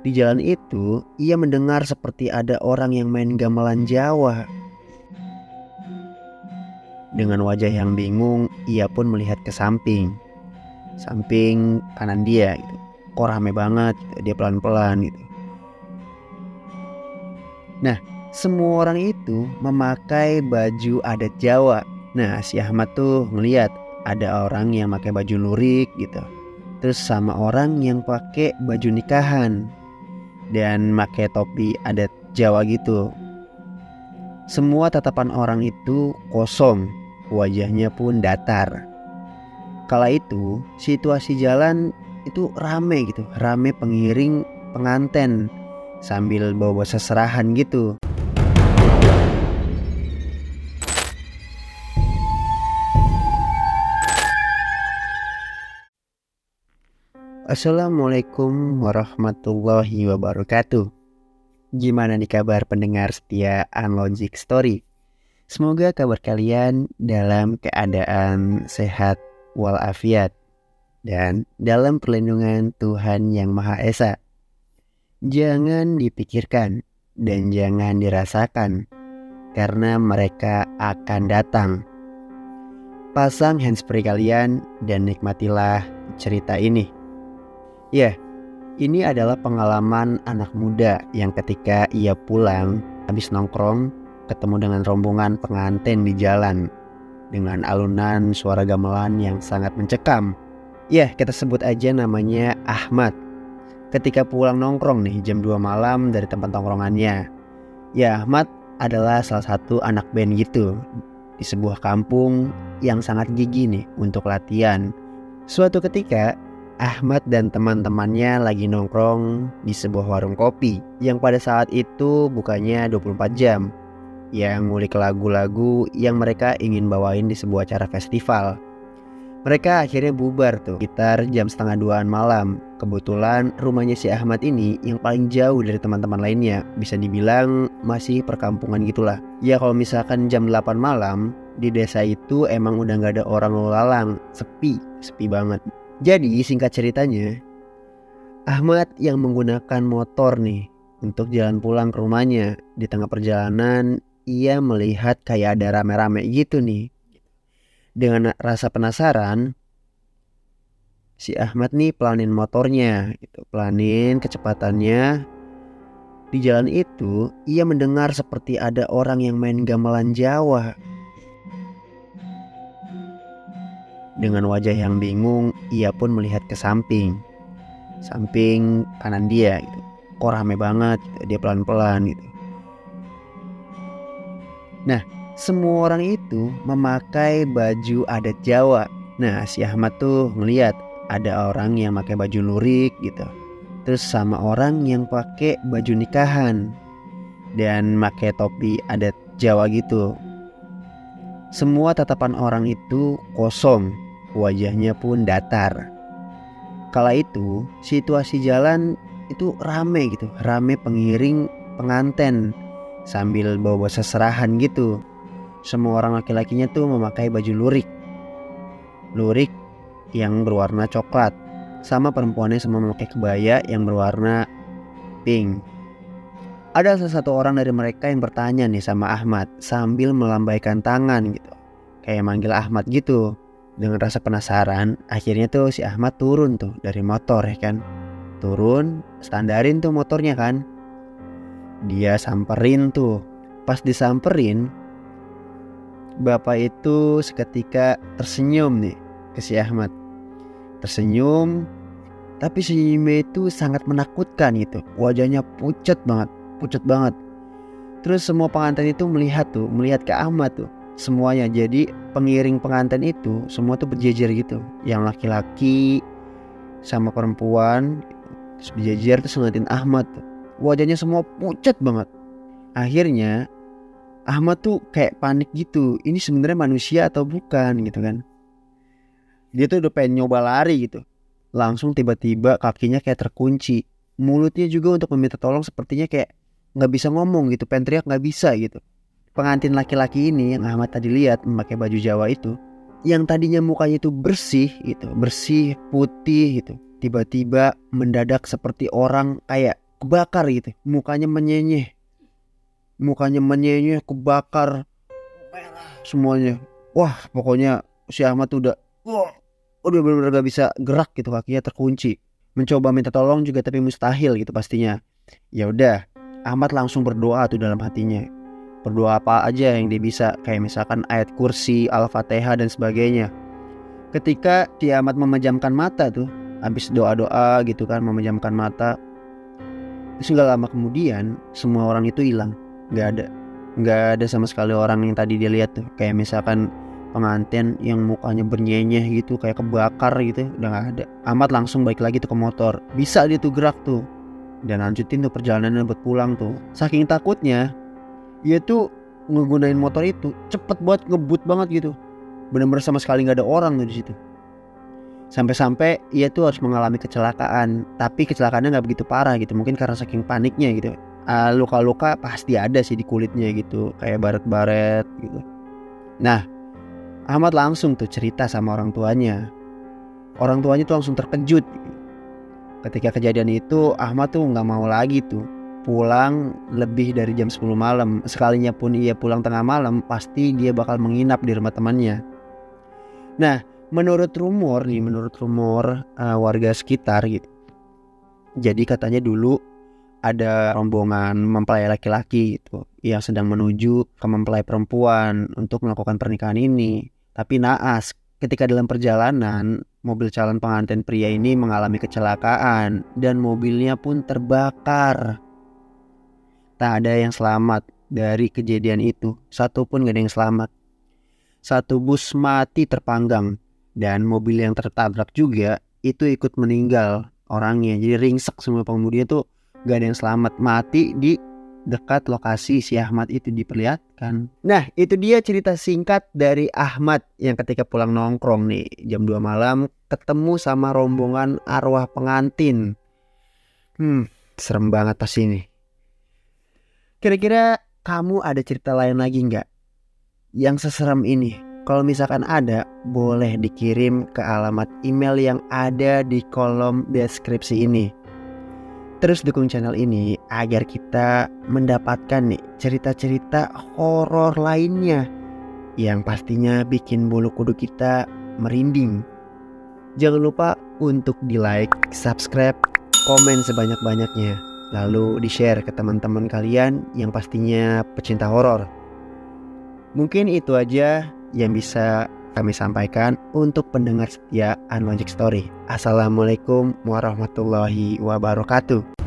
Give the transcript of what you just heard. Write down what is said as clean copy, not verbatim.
Di jalan itu, ia mendengar seperti ada orang yang main gamelan Jawa. Dengan wajah yang bingung, ia pun melihat ke samping kanan dia gitu. Kok rame banget gitu. Dia pelan-pelan gitu. Nah, semua orang itu memakai baju adat Jawa. Nah, si Ahmad tuh ngeliat ada orang yang pakai baju lurik gitu. Terus sama orang yang pakai baju nikahan dan pakai topi adat Jawa gitu. Semua tatapan orang itu kosong, wajahnya pun datar. Kala itu situasi jalan itu rame gitu, rame pengiring penganten sambil bawa seserahan gitu. Assalamualaikum warahmatullahi wabarakatuh. Gimana nih kabar pendengar setia Unlogic Story? Semoga kabar kalian dalam keadaan sehat walafiat dan dalam perlindungan Tuhan Yang Maha Esa. Jangan dipikirkan dan jangan dirasakan, karena mereka akan datang. Pasang handsfree kalian dan nikmatilah cerita ini. Ya, ini adalah pengalaman anak muda yang ketika ia pulang habis nongkrong ketemu dengan rombongan pengantin di jalan dengan alunan suara gamelan yang sangat mencekam. Ya, kita sebut aja namanya Ahmad. Ketika pulang nongkrong nih jam 2 malam dari tempat nongkrongannya. Ya, Ahmad adalah salah satu anak band gitu di sebuah kampung yang sangat gigih nih untuk latihan. Suatu ketika Ahmad dan teman-temannya lagi nongkrong di sebuah warung kopi yang pada saat itu bukanya 24 jam, yang ngulik lagu-lagu yang mereka ingin bawain di sebuah acara festival. Mereka akhirnya bubar tuh sekitar jam 1:30 malam. Kebetulan rumahnya si Ahmad ini yang paling jauh dari teman-teman lainnya, bisa dibilang masih perkampungan gitulah. Ya kalau misalkan jam 8 malam di desa itu emang udah gak ada orang lalu lalang, sepi banget. Jadi singkat ceritanya, Ahmad yang menggunakan motor nih untuk jalan pulang ke rumahnya. Di tengah perjalanan ia melihat kayak ada rame-rame gitu nih. Dengan rasa penasaran, si Ahmad nih pelanin motornya gitu, pelanin kecepatannya. Di jalan itu ia mendengar seperti ada orang yang main gamelan Jawa. Dengan wajah yang bingung, ia pun melihat ke samping kanan dia gitu. Kok rame banget gitu. Dia pelan-pelan gitu. Nah, semua orang itu memakai baju adat Jawa. Nah, si Ahmad tuh ngeliat ada orang yang pakai baju lurik gitu. Terus sama orang yang pakai baju nikahan dan pakai topi adat Jawa gitu. Semua tatapan orang itu kosong, wajahnya pun datar. Kala itu situasi jalan itu rame gitu, rame pengiring penganten sambil bawa seserahan gitu. Semua orang laki-lakinya tuh memakai baju lurik yang berwarna coklat, sama perempuannya semua memakai kebaya yang berwarna pink. Ada salah satu orang dari mereka yang bertanya nih sama Ahmad sambil melambaikan tangan gitu, kayak manggil Ahmad gitu. Dengan rasa penasaran, akhirnya tuh si Ahmad turun tuh dari motor ya kan. Turun, standarin tuh motornya kan. Dia samperin tuh. Pas disamperin, bapak itu seketika tersenyum nih ke si Ahmad. Tersenyum, tapi senyumnya itu sangat menakutkan gitu. Wajahnya pucat banget. Terus semua pengantin itu melihat ke Ahmad tuh. Semuanya, jadi pengiring pengantin itu semua tuh berjejer gitu. Yang laki-laki sama perempuan terus berjejer terus ngeliatin Ahmad tuh. Wajahnya semua pucat banget. Akhirnya Ahmad tuh kayak panik gitu. Ini sebenarnya manusia atau bukan gitu kan. Dia tuh udah pengen nyoba lari gitu. Langsung tiba-tiba kakinya kayak terkunci. Mulutnya juga untuk meminta tolong sepertinya kayak gak bisa ngomong gitu. Pengen teriak gak bisa gitu. Pengantin laki-laki ini yang Ahmad tadi lihat memakai baju Jawa itu, yang tadinya mukanya itu bersih gitu, bersih putih gitu, tiba-tiba mendadak seperti orang kayak kebakar gitu, mukanya menyenyeh, kebakar merah semuanya. Wah, pokoknya si Ahmad tuh udah benar-benar gak bisa gerak gitu, kakinya terkunci. Mencoba minta tolong juga tapi mustahil gitu pastinya. Ya udah, Ahmad langsung berdoa tuh dalam hatinya. Berdoa apa aja yang dia bisa, kayak misalkan ayat kursi, Al-Fatihah dan sebagainya. Ketika si Ahmad memejamkan mata tuh, habis doa-doa gitu kan, memejamkan mata, terus gak lama kemudian semua orang itu hilang. Gak ada sama sekali orang yang tadi dia lihat tuh. Kayak misalkan pengantin yang mukanya bernyenyeh gitu, kayak kebakar gitu, udah gak ada. Ahmad langsung balik lagi tuh ke motor. Bisa dia tuh gerak tuh dan lanjutin tuh perjalanannya buat pulang tuh. Saking takutnya, dia tuh ngegunain motor itu cepet buat ngebut banget gitu. Bener-bener sama sekali gak ada orang tuh di situ. Sampai-sampai ia tuh harus mengalami kecelakaan. Tapi kecelakaannya gak begitu parah gitu, mungkin karena saking paniknya gitu. Luka-luka pasti ada sih di kulitnya gitu, kayak baret-baret gitu. Nah, Ahmad langsung tuh cerita sama orang tuanya. Orang tuanya tuh langsung terkejut. Ketika kejadian itu, Ahmad tuh gak mau lagi tuh pulang lebih dari jam 10 malam. Sekalinya pun ia pulang tengah malam, pasti dia bakal menginap di rumah temannya. Nah, menurut rumor warga sekitar gitu, jadi katanya dulu ada rombongan mempelai laki-laki gitu yang sedang menuju ke mempelai perempuan untuk melakukan pernikahan ini. Tapi naas, ketika dalam perjalanan mobil calon pengantin pria ini mengalami kecelakaan dan mobilnya pun terbakar. Tak ada yang selamat dari kejadian itu, satu pun gak ada yang selamat. Satu bus mati terpanggang dan mobil yang tertabrak juga itu ikut meninggal orangnya. Jadi ringsek semua pengemudinya tuh, gak ada yang selamat, mati di dekat lokasi si Ahmad itu diperlihatkan. Nah, itu dia cerita singkat dari Ahmad yang ketika pulang nongkrong nih jam 2 malam ketemu sama rombongan arwah pengantin. Serem banget pas ini. Kira-kira kamu ada cerita lain lagi gak yang seserem ini? Kalau misalkan ada, boleh dikirim ke alamat email yang ada di kolom deskripsi ini. Terus dukung channel ini agar kita mendapatkan nih cerita-cerita horor lainnya yang pastinya bikin bulu kuduk kita merinding. Jangan lupa untuk di like, subscribe, komen sebanyak-banyaknya, lalu di share ke teman-teman kalian yang pastinya pecinta horor. Mungkin itu aja yang bisa kami sampaikan untuk pendengar setia Unlogic Story. Assalamualaikum warahmatullahi wabarakatuh.